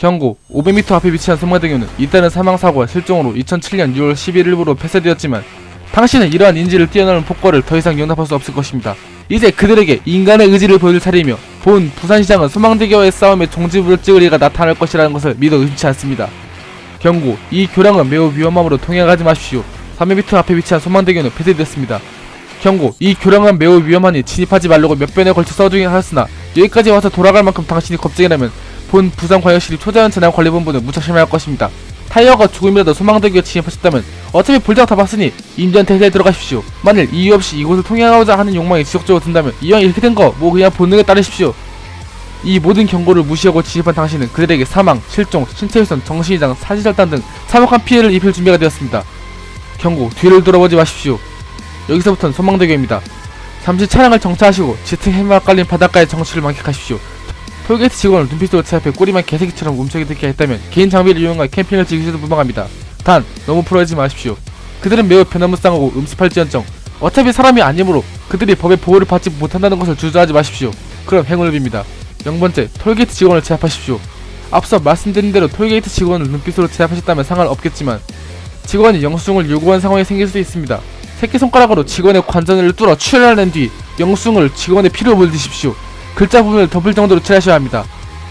경고, 500m 앞에 위치한 소망대교는 잇따른 사망사고와 실종으로 2007년 6월 11일부로 폐쇄되었지만 당신은 이러한 인지를 뛰어넘는 폭거를 더 이상 용납할 수 없을 것입니다. 이제 그들에게 인간의 의지를 보여줄 차례이며 본 부산시장은 소망대교와의 싸움에 종지부를 찍을 일가 나타날 것이라는 것을 믿어 의심치 않습니다. 경고, 이 교량은 매우 위험함으로 통행하지 마십시오. 300m 앞에 위치한 소망대교는 폐쇄되었습니다. 경고, 이 교량은 매우 위험하니 진입하지 말라고 몇 번에 걸쳐 써두긴 하였으나 여기까지 와서 돌아갈 만큼 당신이 겁쟁이라면 본 부산광역시 초자연재난관리본부는 무척 심할 것입니다. 타이어가 조금이라도 소망대교에 진입하셨다면 어차피 볼장 다 봤으니 임전태세에 들어가십시오. 만일 이유 없이 이곳을 통행하고자 하는 욕망이 지속적으로 든다면 이왕 이렇게 된 거 뭐 그냥 본능에 따르십시오. 이 모든 경고를 무시하고 진입한 당신은 그들에게 사망, 실종, 신체훼손, 정신이장, 사지절단 등 참혹한 피해를 입힐 준비가 되었습니다. 경고, 뒤를 돌아보지 마십시오. 여기서부터는 소망대교입니다. 잠시 차량을 정차하시고 짙은 해마가 깔린 바닷가의 정취를 만끽하십시오. 톨게이트 직원을 눈빛으로 제압해 꼬리만 개새끼처럼 움켜들게 했다면 개인 장비를 이용한 캠핑을 즐기셔도 무방합니다. 단, 너무 풀어지지 마십시오. 그들은 매우 변화무쌍하고 음습할지언정 어차피 사람이 아니므로 그들이 법의 보호를 받지 못한다는 것을 주저하지 마십시오. 그럼 행운을 빕니다. 0번째, 톨게이트 직원을 제압하십시오. 앞서 말씀드린 대로 톨게이트 직원을 눈빛으로 제압하셨다면 상관없겠지만 직원이 영수증을 요구한 상황이 생길 수도 있습니다. 새끼손가락으로 직원의 관전을 뚫어 출혈낸 뒤 영수증을 직원의 피로 물드십시오. 글자 부분을 덮을 정도로 칠하셔야 합니다.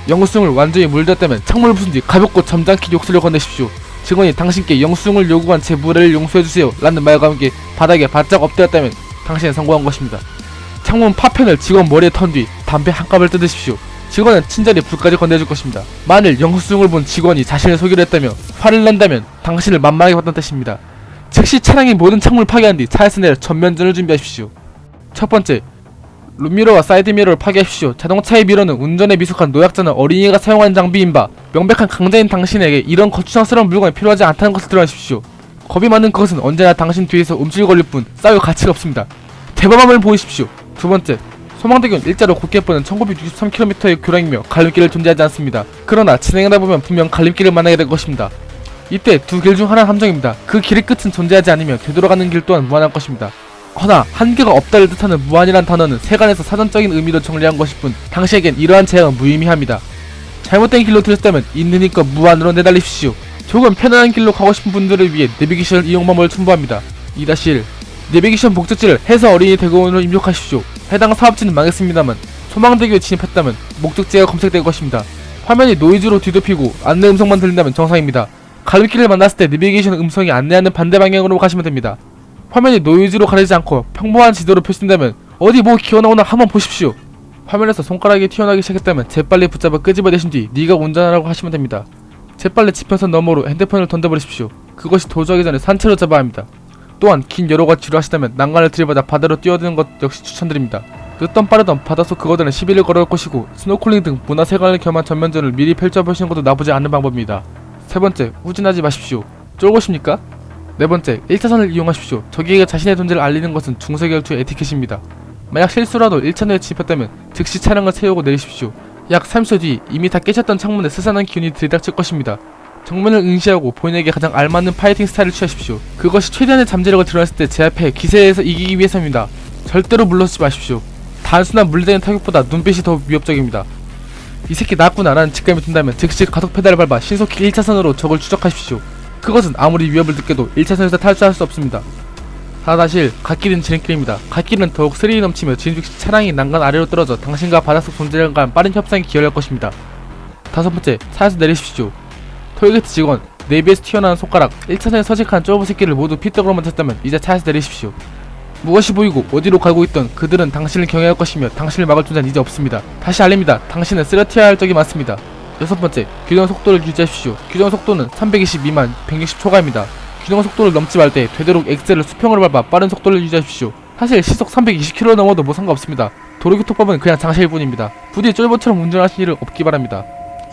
영수증을 완전히 물렸다면 창문을 부순 뒤 가볍고 점잖게 욕설을 건네십시오. 직원이 당신께 영수증을 요구한 제 무례를 용서해주세요 라는 말과 함께 바닥에 바짝 엎드렸다면 당신은 성공한 것입니다. 창문 파편을 직원 머리에 턴 뒤 담배 한 갑을 뜯으십시오. 직원은 친절히 불까지 건네줄 것입니다. 만일 영수증을 본 직원이 자신을 속이려 했다며 화를 낸다면 당신을 만만하게 봤다는 뜻입니다. 즉시 차량의 모든 창문을 파괴한 뒤 차에서 내려 전면전을 준비하십시오. 첫 번째, 룸미러와 사이드미러를 파괴하십시오. 자동차의 미러는 운전에 미숙한 노약자나 어린이가 사용하는 장비인 바 명백한 강자인 당신에게 이런 거추장스러운 물건이 필요하지 않다는 것을 드러내십시오. 겁이 많은 그것은 언제나 당신 뒤에서 움찔거릴 뿐 싸울 가치가 없습니다. 대범함을 보이십시오. 두 번째, 소망대교는 일자로 곧게 뻗는 1963km의 교량이며 갈림길을 존재하지 않습니다. 그러나 진행하다 보면 분명 갈림길을 만나게 될 것입니다. 이때 두 길 중 하나는 함정입니다. 그 길의 끝은 존재하지 않으며 되돌아가는 길 또한 무한할 것입니다. 허나 한계가 없다를 뜻하는 무한이란 단어는 세간에서 사전적인 의미로 정리한 것일 뿐 당시에겐 이러한 제약은 무의미합니다. 잘못된 길로 들었다면 있는 힘껏 무한으로 내달리십시오. 조금 편안한 길로 가고 싶은 분들을 위해 내비게이션 이용 방법을 첨부합니다. 2-1 내비게이션 목적지를 해서 어린이 대공원으로 입력하십시오. 해당 사업지는 망했습니다만 소망대교에 진입했다면 목적지가 검색될 것입니다. 화면이 노이즈로 뒤덮이고 안내 음성만 들린다면 정상입니다. 갈림길을 만났을 때 내비게이션 음성이 안내하는 반대 방향으로 가시면 됩니다. 화면이 노이즈로 가리지 않고 평범한 지도로 표시된다면 어디 뭐 기어나오나 한번 보십시오. 화면에서 손가락이 튀어나오기 시작했다면 재빨리 붙잡아 끄집어내신 뒤 네가 운전하라고 하시면 됩니다. 재빨리 지평선 너머로 핸드폰을 던져버리십시오. 그것이 도주하기 전에 산채로 잡아야 합니다. 또한 긴 여로가 지루하시다면 난간을 들이받아 바다로 뛰어드는 것 역시 추천드립니다. 늦던 빠르던 바닷속 그거들은 10일을 걸어올 것이고 스노클링 등 문화생활을 겸한 전면전을 미리 펼쳐보시는 것도 나쁘지 않은 방법입니다. 세 번째, 후진하지 마십시오. 쫄고십니까? 네 번째, 1차선을 이용하십시오. 적에게 자신의 존재를 알리는 것은 중소기업투의 에티켓입니다. 만약 실수라도 1차선에 진입했다면 즉시 차량을 세우고 내리십시오. 약 30초 뒤 이미 다 깨졌던 창문에 스산한 기운이 들이닥칠 것입니다. 정면을 응시하고 본인에게 가장 알맞는 파이팅 스타일을 취하십시오. 그것이 최대한의 잠재력을 드러냈을 때 제 앞에 기세에서 이기기 위해서입니다. 절대로 물러서지 마십시오. 단순한 물리적인 타격보다 눈빛이 더 위협적입니다. 이 새끼 나왔구나 라는 직감이 든다면 즉시 가속 페달을 밟아 신속히 1차선으로 적을 추적하십시오. 그것은 아무리 위협을 느껴도 1차선에서 탈출할 수 없습니다. 4-1 갓길은 지름길입니다. 갓길은 더욱 스릴이 넘치며 진즉시 차량이 난간 아래로 떨어져 당신과 바닷속 존재를 간 빠른 협상이 기여할 것입니다. 다섯 번째, 차에서 내리십시오. 톨게이트 직원, 내비에서 튀어나온 손가락, 1차선에 서식한 좁은 새끼를 모두 피떡으로 만졌다면 이제 차에서 내리십시오. 무엇이 보이고 어디로 가고 있던 그들은 당신을 경외할 것이며 당신을 막을 존재는 이제 없습니다. 다시 알립니다. 당신은 쓰러뜨려야 할 적이 많습니다. 여섯 번째, 규정 속도를 유지하십시오. 규정 속도는 320 미만 160 초과입니다. 규정 속도를 넘지 말 때 되도록 엑셀을 수평으로 밟아 빠른 속도를 유지하십시오. 사실 시속 320km 넘어도 뭐 상관없습니다. 도로교통법은 그냥 장시일 뿐입니다. 부디 쫄보처럼 운전하실 일은 없기 바랍니다.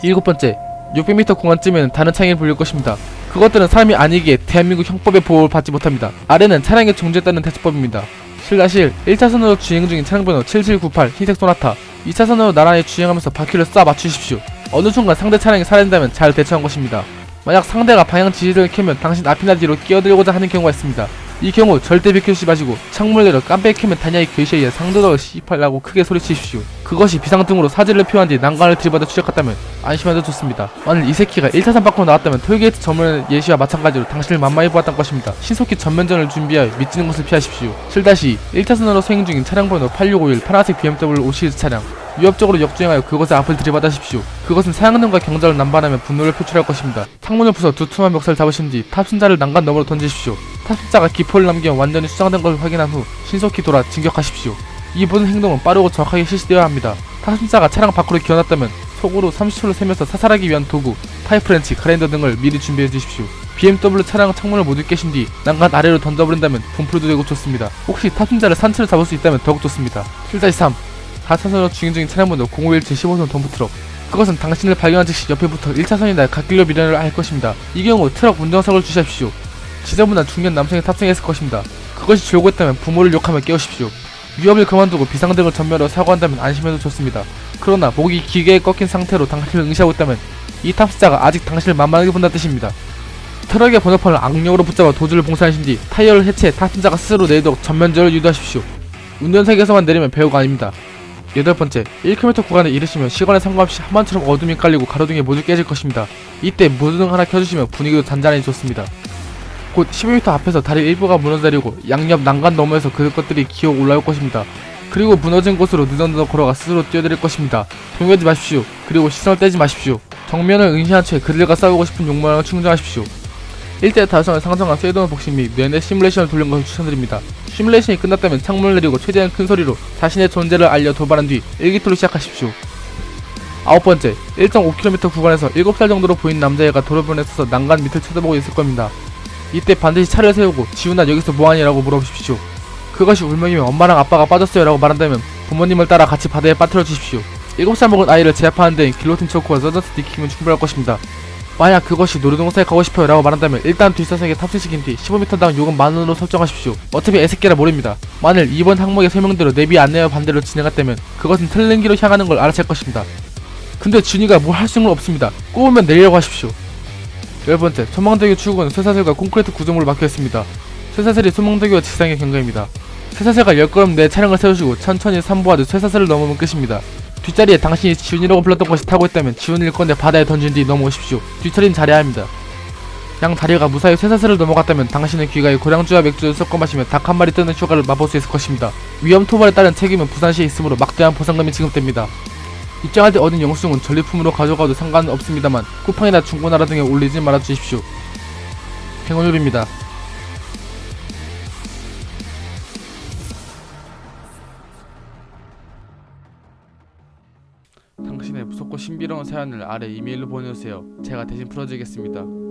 일곱 번째, 600m 공간쯤에는 다른 차량이 불릴 것입니다. 그것들은 사람이 아니기에 대한민국 형법의 보호를 받지 못합니다. 아래는 차량의 종주에 따른 대처법입니다. 실다실 1차선으로 주행 중인 차량번호 7798 흰색 소나타 2차선으로 나란히 주행하면서 바퀴를 쏴 맞추십시오. 어느 순간 상대 차량이 살해된다면 잘 대처한 것입니다. 만약 상대가 방향 지시를 켜면 당신 앞이나 뒤로 끼어들고자 하는 경우가 있습니다. 이 경우 절대 비켜주지 마시고 창문을 내려 깜빡이 켜면 다냐이 괴시에 상도덕을 씨팔라고 크게 소리치십시오. 그것이 비상등으로 사지를 표한 뒤 난간을 들이받아 추적했다면 안심해도 좋습니다. 만일 이 새끼가 1차선 밖으로 나왔다면 톨게이트 전문의 예시와 마찬가지로 당신을 만만히 보았던 것입니다. 신속히 전면전을 준비하여 미치는 것을 피하십시오. 7-2 1차선으로 수행 중인 차량 번호 8651 파란색 BMW 5 시리즈 차량 위협적으로 역주행하여 그것의 앞을 들이받으십시오. 그것은 사양등과 경적을 남발하며 분노를 표출할 것입니다. 창문을 부숴 두툼한 멱살을 잡으신 뒤 탑승자를 난간 너머로 던지십시오. 탑승자가 기포를 남기며 완전히 수상된 것을 확인한 후 신속히 돌아 진격하십시오. 이 모든 행동은 빠르고 정확하게 실시되어야 합니다. 탑승자가 차량 밖으로 기어났다면 속으로 30초를 세면서 사살하기 위한 도구, 파이프렌치, 그라인더 등을 미리 준비해 주십시오. BMW 차량 창문을 모두 깨신 뒤 난간 아래로 던져버린다면 분풀도 되고 좋습니다. 혹시 탑승자를 산채로 잡을 수 있다면 더욱 좋습니다. 7-3 4차선으로 주행 중인 차량번호 0517 15톤 덤프트럭 그것은 당신을 발견한 즉시 옆에부터 1차선이나 갓길로 밀어내려 할 것입니다. 이 경우 트럭 운전석을 주시하십시오. 지저분한 중년 남성이 탑승했을 것입니다. 그것이 졸고했다면 부모를 욕하며 깨우십시오. 위협을 그만두고 비상등을 전면으로 사고한다면 안심해도 좋습니다. 그러나 목이 기계에 꺾인 상태로 당신을 응시하고 있다면 이 탑승자가 아직 당신을 만만하게 본다는 뜻입니다. 트럭의 번호판을 악력으로 붙잡아 도주를 봉쇄하신 뒤 타이어를 해체해 탑승자가 스스로 내리도록 전면전을 유도하십시오. 운전석에서만 내리면 배우가 아닙니다. 8번째, 1km 구간에 이르시면 시간에 상관없이 한밤처럼 어둠이 깔리고 가로등이 모두 깨질 것입니다. 이때 무드등 하나 켜주시면 분위기도 잔잔히 좋습니다. 곧 12m 앞에서 다리 일부가 무너져내리고 양옆 난간 너머에서 그것들이 기어 올라올 것입니다. 그리고 무너진 곳으로 느덕느덕 걸어가 스스로 뛰어들일 것입니다. 동요하지 마십시오. 그리고 시선을 떼지 마십시오. 정면을 응시한 채 그들과 싸우고 싶은 욕망을 충족하십시오. 1대 다수성을 상정한 쇠도는 복식 및 내내 시뮬레이션을 돌린 것을 추천드립니다. 시뮬레이션이 끝났다면 창문을 내리고 최대한 큰 소리로 자신의 존재를 알려 도발한 뒤 일기토로 시작하십시오. 9번째, 1.5km 구간에서 7살 정도로 보이는 남자애가 도로변에 서서 난간 밑을 쳐다보고 있을 겁니다. 이때 반드시 차를 세우고 지훈아 여기서 뭐하니 라고 물어보십시오. 그것이 울먹이면 엄마랑 아빠가 빠졌어요 라고 말한다면 부모님을 따라 같이 바다에 빠뜨려 주십시오. 7살 먹은 아이를 제압하는 데엔 길로틴 초코와 서전스 디킥이면 충분할 것입니다. 만약 그것이 놀이동산에 가고 싶어요 라고 말한다면 일단 뒷좌석에 탑승시킨 뒤 15m당 요금 10,000원으로 설정하십시오. 어차피 애새끼라 모릅니다. 만일 이번 항목의 설명대로 내비 안내와 반대로 진행했다면 그것은 틀린 길로 향하는 걸 알아챌 것입니다. 근데 준이가 뭘 할 수는 없습니다. 꼬우면 내리려고 하십시오. 10번째, 소망대교 출구는 쇠사슬과 콘크리트 구조물로 막혀있습니다. 쇠사슬이 소망대교와 직상의 경계입니다. 쇠사슬과 10걸음 내 차량을 세우시고 천천히 삼보하듯 쇠사슬을 넘으면 끝입니다. 뒷자리에 당신이 지훈이라고 불렀던 것이 타고 있다면 지훈일 건데 바다에 던진 뒤 넘어오십시오. 뒤처리는 잘해야 합니다. 양 다리가 무사히 쇠사슬을 넘어갔다면 당신의 귀가에 고량주와 맥주를 섞어 마시며 닭 한 마리 뜨는 효과를 맛볼 수 있을 것입니다. 위험 토벌에 따른 책임은 부산시에 있으므로 막대한 보상금이 지급됩니다. 입장할 때 얻은 영수증은 전리품으로 가져가도 상관은 없습니다만 쿠팡이나 중고나라 등에 올리지 말아주십시오. 행운요리입니다. 당신의 무섭고 신비로운 사연을 아래 이메일로 보내주세요. 제가 대신 풀어드리겠습니다.